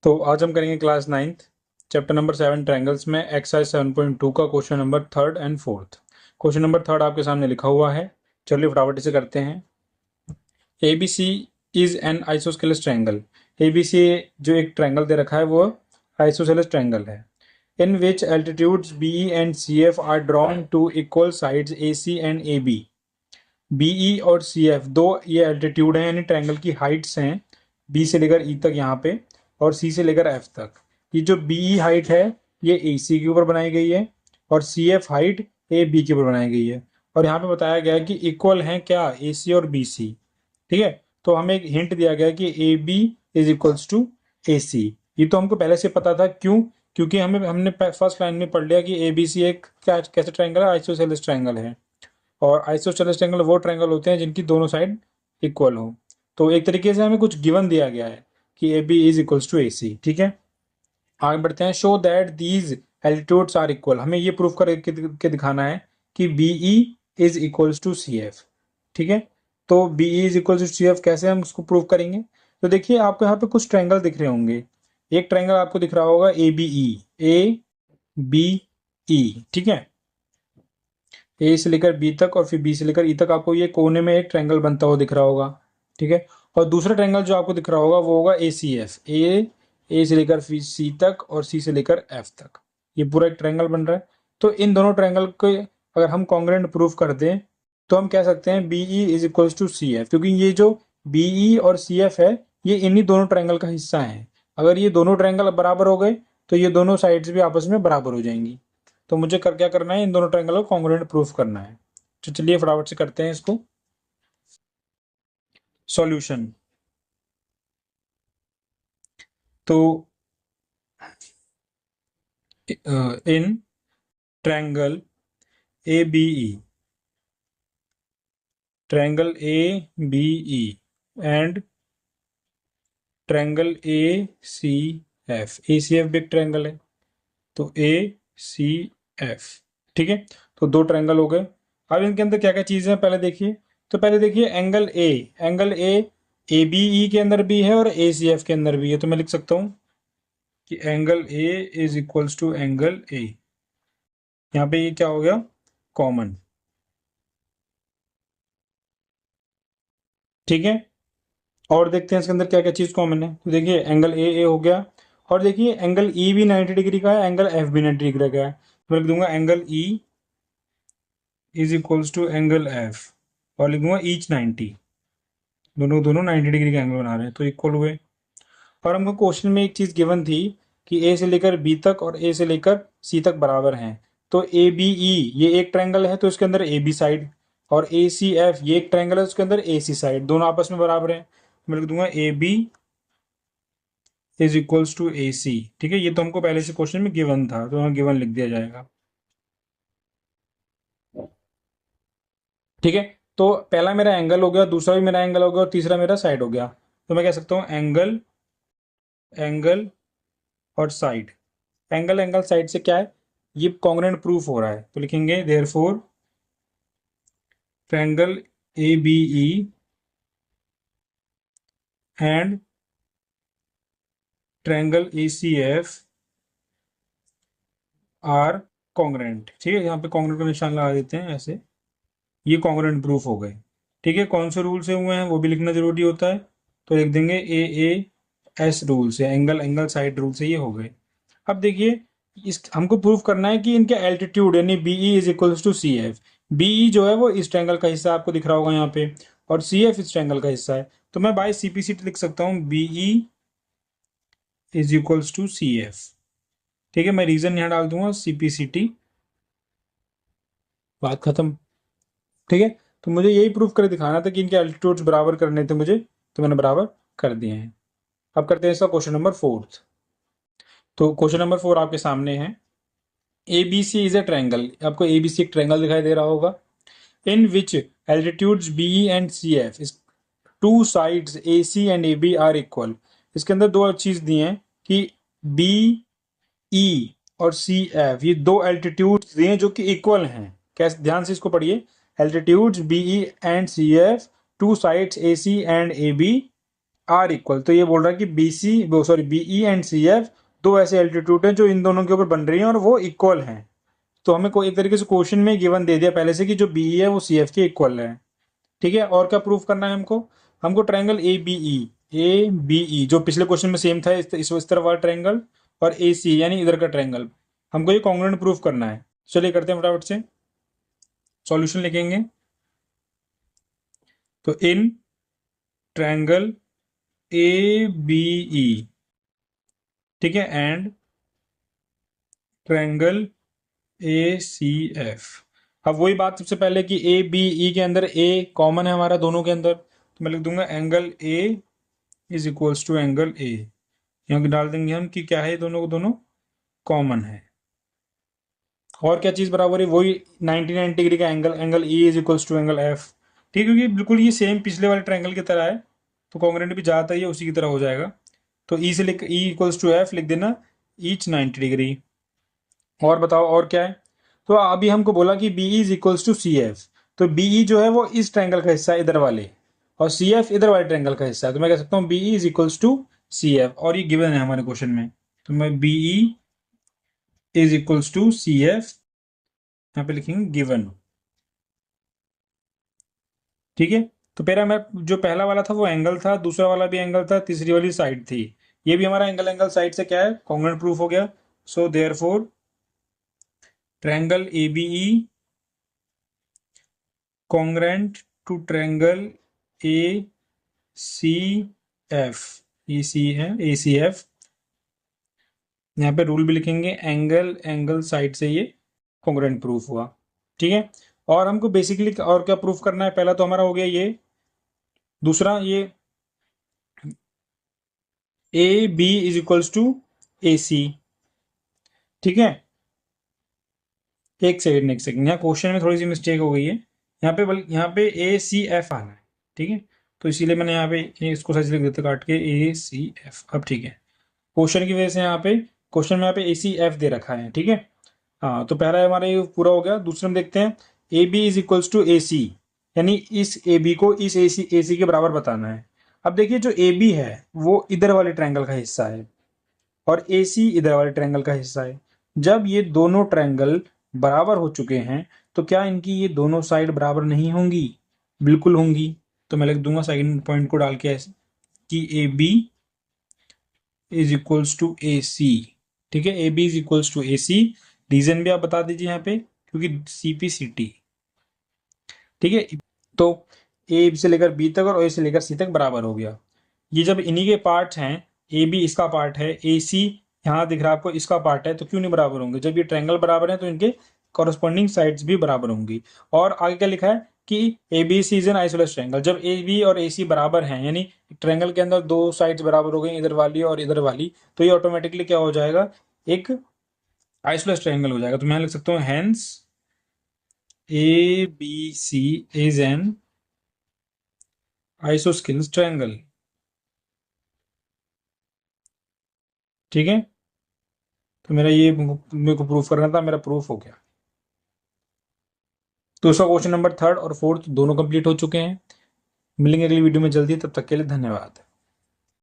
तो आज हम करेंगे class 9th chapter number 7 triangles में एक्सरसाइज 7.2 का question number 3rd and 4th। Question number 3rd आपके सामने लिखा हुआ है। चलिए फटाफट से करते हैं। A B C is an isosceles triangle. A B C जो एक ट्रायंगल दे रखा है वो आइसोसेलेस ट्रायंगल है। In which altitudes B E and C F are drawn to equal sides A C and A B. B E और C F दो ये altitude हैं, यानी ट्रायंगल की हाइट्स हैं, बी से लेकर ई तक यहाँ पे और सी से लेकर एफ तक। ये जो बी ई हाइट है ये ए सी के ऊपर बनाई गई है और C F height A B के ऊपर बनाई गई है। और यहाँ पे बताया गया है कि इक्वल हैं क्या, ए सी और बी सी। ठीक है, तो हमें एक हिंट दिया गया है कि A B is equals to A C. ये तो हमको पहले से पता था, क्यों? क्योंकि हमने फर्स्ट लाइन में पढ़ लिया कि ए बी सी एक क्या कैसे ट्रायंगल है, आइसोसेलेस ट्रायंगल है। और आइसोसेलेस ट्रायंगल वो ट्रायंगल होते हैं जिनकी दोनों साइड इक्वल हो। तो एक तरीके से हमें कुछ गिवन दिया गया है कि A B is equals to A C. ठीक है, आगे बढ़ते हैं। Show that these altitudes are equal. हमें ये प्रूफ करके दिखाना है कि B E is equals to C F. ठीक है, तो B E is equals to C F कैसे हम उसको प्रूव करेंगे? तो देखिए, आपको यहाँ पे कुछ ट्रायंगल दिख रहे होंगे। एक ट्रायंगल आपको दिख रहा होगा ए बी ई, ए बी ई। ठीक है, ए से लेकर बी तक और फिर बी से लेकर ई तक आपको ये कोने में एक ट्रायंगल बनता हुआ दिख रहा होगा। ठीक है, और दूसरा ट्रायंगल जो आपको दिख रहा होगा वो होगा ए सी एफ, ए से लेकर फिर सी तक और सी से लेकर एफ तक। ये पूरा एक ट्रायंगल बन रहा है। तो इन दोनों ट्रायंगल को अगर हम कॉन्ग्रुएंट प्रूफ कर दें तो हम कह सकते हैं B E is equals to C F, क्योंकि ये जो बी ई और सी एफ है ये इन्हीं दोनों ट्रायंगल का हिस्सा है। अगर ये दोनों ट्रायंगल बराबर हो गए तो ये दोनों साइड्स भी आपस में बराबर हो जाएंगी। तो मुझे क्या करना है, इन दोनों ट्रायंगल को कॉन्ग्रुएंट प्रूफ करना है। तो चलिए फटाफट से करते हैं इसको। सॉल्यूशन। तो in triangle A B E, triangle A B E and triangle A C F. A C F भी एक ट्रायंगल है, तो ए सी एफ। ठीक है, तो दो ट्रायंगल हो गए। अब इनके अंदर क्या क्या चीजें हैं पहले देखिए। तो पहले देखिए एंगल ए, ए बी ई के अंदर भी है और ए सी एफ के अंदर भी है। तो मैं लिख सकता हूं कि angle A is equals to angle A. यहाँ पे ये क्या हो गया, कॉमन। ठीक है, और देखते हैं इसके अंदर क्या क्या चीज कॉमन है। तो देखिए एंगल ए हो गया, और देखिए एंगल ई भी 90 डिग्री का है, एंगल एफ भी 90 डिग्री का है। तो मैं लिख दूंगा angle E is equals to angle F और लिख दूंगा ईच 90। दोनों दोनों 90 डिग्री का एंगल बना रहे हैं तो इक्वल हुए। और हमको क्वेश्चन में एक चीज गिवन थी कि ए से लेकर बी तक और ए से लेकर सी तक बराबर हैं। तो ए बी ई ये एक ट्रायंगल है तो इसके अंदर ए बी साइड, और ए सी एफ ये एक ट्रायंगल है उसके अंदर ए सी साइड, दोनों आपस में बराबर हैं। मैं लिख दूंगा A B is equals to A C. ठीक है, ये तो हमको पहले से क्वेश्चन में गिवन था तो वहां गिवन लिख दिया जाएगा। ठीक है, तो पहला मेरा एंगल हो गया, दूसरा भी मेरा एंगल हो गया और तीसरा मेरा साइड हो गया। तो मैं कह सकता हूँ एंगल एंगल और साइड। एंगल एंगल साइड से क्या है, ये कॉन्ग्रुएंट प्रूफ हो रहा है। तो लिखेंगे therefore triangle A B E and triangle A C F are congruent. ठीक है, यहाँ पे कॉन्ग्रुएंट का निशान लगा देते हैं ऐसे। ये कॉन्ग्रुएंट प्रूफ हो गए। ठीक है, कौन से रूल से हुए हैं वो भी लिखना जरूरी होता है। तो लिख देंगे ए एस रूल से, एंगल एंगल साइड रूल से ये हो गए। अब देखिए, इस हमको प्रूफ करना है कि इनके एल्टीट्यूड यानी B E is equals to C F. B E जो है वो इस ट्रायंगल का हिस्सा आपको दिख रहा होगा यहाँ पे, और सी एफ इस ट्रायंगल का हिस्सा है। तो मैं बाय सीपीसीटी लिख सकता हूँ B E is equals to C F. ठीक है, मैं रीजन यहाँ डाल दूंगा सीपीसीटी, बात खत्म। ठीक है, तो मुझे यही प्रूफ कर दिखाना था कि इनके एल्टीट्यूड्स बराबर करने थे मुझे, तो मैंने बराबर कर दिए हैं। अब करते हैं इसका क्वेश्चन नंबर 4। तो क्वेश्चन नंबर 4 आपके सामने है। A B C is a triangle. आपको ए बी सी एक ट्रायंगल दिखाई दे रहा होगा। In which altitudes B E and C F, two sides A C and A B are equal. इसके अंदर दो चीज दी हैं कि बी ई और सी एफ ये दो एल्टीट्यूड्स दिए हैं जो कि इक्वल हैं। कैसे, ध्यान से इसको पढ़िए। Altitudes B E and C F, two sides A C and A B are equal, तो ये बोल रहा है कि B C, sorry BE and C F दो ऐसे एल्टीट्यूड हैं जो इन दोनों के ऊपर बन रही हैं और वो इक्वल हैं। तो हमें कोई एक तरीके से क्वेश्चन में गिवन दे दिया पहले से कि जो बीई है वो सी एफ के इक्वल है। ठीक है, और क्या प्रूफ करना है हमको? हमको ट्रायंगल ए बी ई जो पिछले क्वेश्चन में सेम था, इस तरफ वाला ट्रायंगल, और ए सी यानी इधर का ट्रायंगल, हमको ये कॉन्ग्रुएंट प्रूफ करना है। चलिए करते हैं फटाफट से, सॉल्यूशन लिखेंगे। तो in triangle A B E, ठीक है, and triangle A C F. अब वही बात सबसे पहले कि ए बी ई के अंदर ए कॉमन है हमारा दोनों के अंदर, तो मैं लिख दूंगा angle A is equals to angle A. यहाँ डाल देंगे हम कि क्या है, दोनों को दोनों कॉमन है। और क्या चीज़ बराबर है? वही 99 डिग्री का angle, angle E is equals to angle F. ठीक है, क्योंकि बिल्कुल ये सेम पिछले वाले ट्रायंगल की तरह है, तो कॉन्ग्रुएंट भी जाता ही है उसी की तरह हो जाएगा। तो ई से लिख, ई इक्वल्स टू एफ लिख देना, ईच 90 डिग्री। और बताओ और क्या है? तो अभी हमको बोला कि B is equals to C F, तो बी ई जो है वो इस ट्रायंगल का हिस्सा है इधर वाले, और सी एफ इधर वाले ट्रायंगल का हिस्सा है। तो मैं कह सकता हूँ B is equals to C F, और ये गिवन है हमारे क्वेश्चन में। तो मैं B E is equals to C F यहाँ पे लिखेंगे गिवन। ठीक है, तो पहला मैं जो पहला वाला था वो एंगल था, दूसरा वाला भी एंगल था, तीसरी वाली साइड थी। ये भी हमारा एंगल, एंगल साइड से क्या है, कॉन्ग्रुएंट प्रूफ हो गया। So therefore triangle A B E congruent to triangle A C F, E C है ए सी एफ। यहाँ पे रूल भी लिखेंगे, एंगल एंगल साइड से ये कॉन्ग्रुएंट प्रूफ हुआ। ठीक है, और हमको बेसिकली और क्या प्रूफ करना है? पहला तो हमारा हो गया ये, दूसरा ये A B is equals to A C. ठीक है, एक सेकंड यहाँ क्वेश्चन में थोड़ी सी मिस्टेक हो गई है। यहाँ पे यहाँ पे ए सी एफ आना है। ठीक है, तो इसीलिए मैंने यहाँ पे इसको सच लिख देता काट के, ए सी एफ। अब ठीक है, क्वेश्चन की वजह से यहाँ पे क्वेश्चन में यहाँ पे ए सी एफ दे रखा है। ठीक है, हाँ, तो पहला हमारा ये पूरा हो गया। दूसरे में देखते हैं, A B is equals to A C, यानी इस ए बी को इस ए सी के बराबर बताना है। अब देखिए, जो ए बी है वो इधर वाले ट्रायंगल का हिस्सा है, और ए सी इधर वाले ट्रायंगल का हिस्सा है। जब ये दोनों ट्रायंगल बराबर हो चुके हैं, तो क्या इनकी ये दोनों साइड बराबर नहीं होंगी? बिल्कुल होंगी। तो मैं लिख दूंगा सेकंड पॉइंट को डाल के ऐसे कि A B is equals to A C. ठीक है, A B is equals to A C. Reason भी आप बता दीजिए यहाँ पे, क्योंकि सी पी सी टी। ठीक है, तो ए से लेकर बी तक और ए से लेकर सी तक बराबर हो गया। ये जब इन्हीं के पार्ट हैं, ए बी इसका पार्ट है, ए सी यहाँ दिख रहा है आपको इसका पार्ट है, तो क्यों नहीं बराबर होंगे? जब ये ट्रायंगल बराबर है तो इनके कॉरस्पॉन्डिंग साइड्स भी बराबर होंगी। और आगे क्या लिखा है कि A B C is an isosceles triangle. जब ए बी और ए सी बराबर हैं, यानी ट्रायंगल के अंदर दो साइड्स बराबर हो गई, इधर वाली और इधर वाली, तो ये ऑटोमेटिकली क्या हो जाएगा, एक आइसोलेस ट्रायंगल हो जाएगा। तो मैं लिख सकता हूँ hence A B C is an isosceles triangle. ठीक है, तो मेरा ये मेरे को प्रूफ करना था, मेरा प्रूफ हो गया। तो उसका क्वेश्चन नंबर थर्ड और फोर्थ दोनों कंप्लीट हो चुके हैं। मिलेंगे अगली वीडियो में जल्दी, तब तक के लिए धन्यवाद।